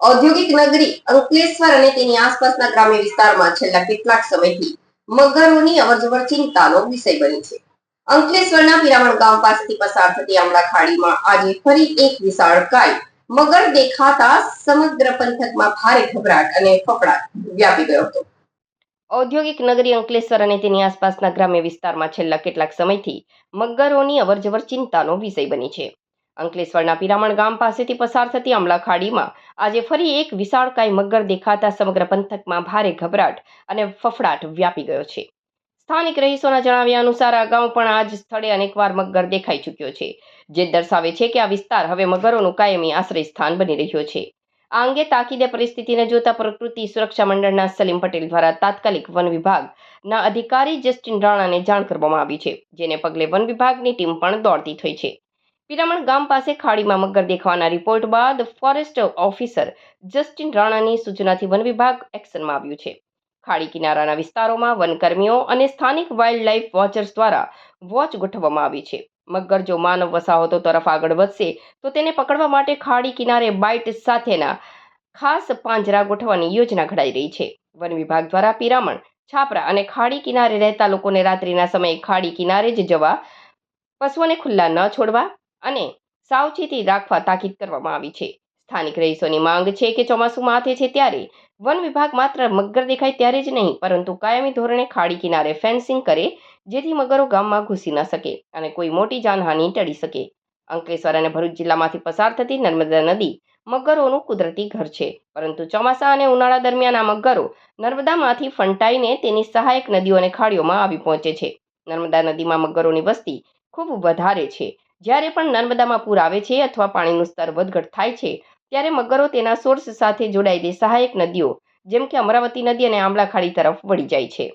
ઔદ્યોગિક નગરી અંકલેશ્વર અને તેની આસપાસના ગ્રામ્ય વિસ્તારમાં છેલ્લા કેટલાક સમયથી મગરોની અવરજવર ચિંતાનો વિષય બની છે. અંકલેશ્વરના પિરામણ ગામ પાસેથી પસાર થતી આમલા ખાડીમાં આજે ફરી એક વિશાળકાય મગર દેખાતા સમગ્ર પંથકમાં ભારે ગભરાટ અને ફફડાટ વ્યાપી ગયો હતો. ઔદ્યોગિક નગરી અંકલેશ્વર અને તેની આસપાસના ગ્રામ્ય વિસ્તારમાં છેલ્લા કેટલાક સમયથી મગરોની અવરજવર ચિંતાનો વિષય બની છે. અંકલેશ્વરના પિરામણ ગામ પાસેથી પસાર થતી આમલા ખાડીમાં આજે ફરી એક વિશાળકાય મગર દેખાતા સમગ્ર પંથકમાં ભારે ગભરાટ અને ફફડાટ વ્યાપી ગયો છે. સ્થાનિક રહીશોના જણાવ્યા અનુસાર અગાઉ પણ આ જ સ્થળે અનેકવાર મગર દેખાઈ ચૂક્યો છે, જે દર્શાવે છે કે આ વિસ્તાર હવે મગરોનું કાયમી આશ્રય સ્થાન બની રહ્યો છે. આ અંગે તાકીદે પરિસ્થિતિને જોતા પ્રકૃતિ સુરક્ષા મંડળના સલીમ પટેલ દ્વારા તાત્કાલિક વન વિભાગના અધિકારી જસ્ટિન રાણાને જાણ કરવામાં આવી છે, જેને પગલે વન વિભાગની ટીમ પણ દોડતી થઈ છે. પિરામણ ગામ પાસે ખાડીમાં મગર દેખાવાના રિપોર્ટ બાદ ફોરેસ્ટ ઓફિસર જસ્ટિન રાણાની સૂચનાથી વન વિભાગ એક્શનમાં આવ્યું છે. ખાડી કિનારાના વિસ્તારોમાં વનકર્મીઓ અને સ્થાનિક વાઇલ્ડ લાઇફ વોચર્સ દ્વારા વોચ ગોઠવવામાં આવી છે. મગર જો માનવ વસાહતો તરફ આગળ વધશે તો તેને પકડવા માટે ખાડી કિનારે બાઇટ સાથેના ખાસ પાંજરા ગોઠવવાની યોજના ઘડાઈ રહી છે. વન વિભાગ દ્વારા પિરામણ, છાપરા અને ખાડી કિનારે રહેતા લોકોને રાત્રિના સમયે ખાડી કિનારે જ જવા, પશુઓને ખુલ્લા ન છોડવા અને સાવચેતી રાખવા તાકીદ કરવામાં આવી છે. સ્થાનિક રહીશોની માંગ છે કે ચોમાસું માથે છે ત્યારે વન વિભાગ માત્ર મગર દેખાય ત્યારે જ નહીં, પરંતુ કાયમી ધોરણે ખાડી કિનારે ફેન્સિંગ કરે, જેથી મગરો ગામમાં ઘૂસી ન શકે અને કોઈ મોટી જાનહાનિ ટળી શકે. અંકલેશ્વર અને ભરૂચ જિલ્લામાંથી પસાર થતી નર્મદા નદી મગરોનું કુદરતી ઘર છે, પરંતુ ચોમાસા અને ઉનાળા દરમિયાન આ મગરો નર્મદામાંથી ફંટાઈને તેની સહાયક નદીઓ અને ખાડીઓમાં આવી પહોંચે છે. નર્મદા નદીમાં મગરોની વસ્તી ખૂબ વધારે છે. જ્યારે પણ નર્મદામાં પૂર આવે છે અથવા પાણીનું સ્તર વધઘટ થાય છે, ત્યારે મગરો તેના સોર્સ સાથે જોડાયેલી સહાયક નદીઓ જેમ કે અમરાવતી નદી અને આમલા ખાડી તરફ વળી જાય છે.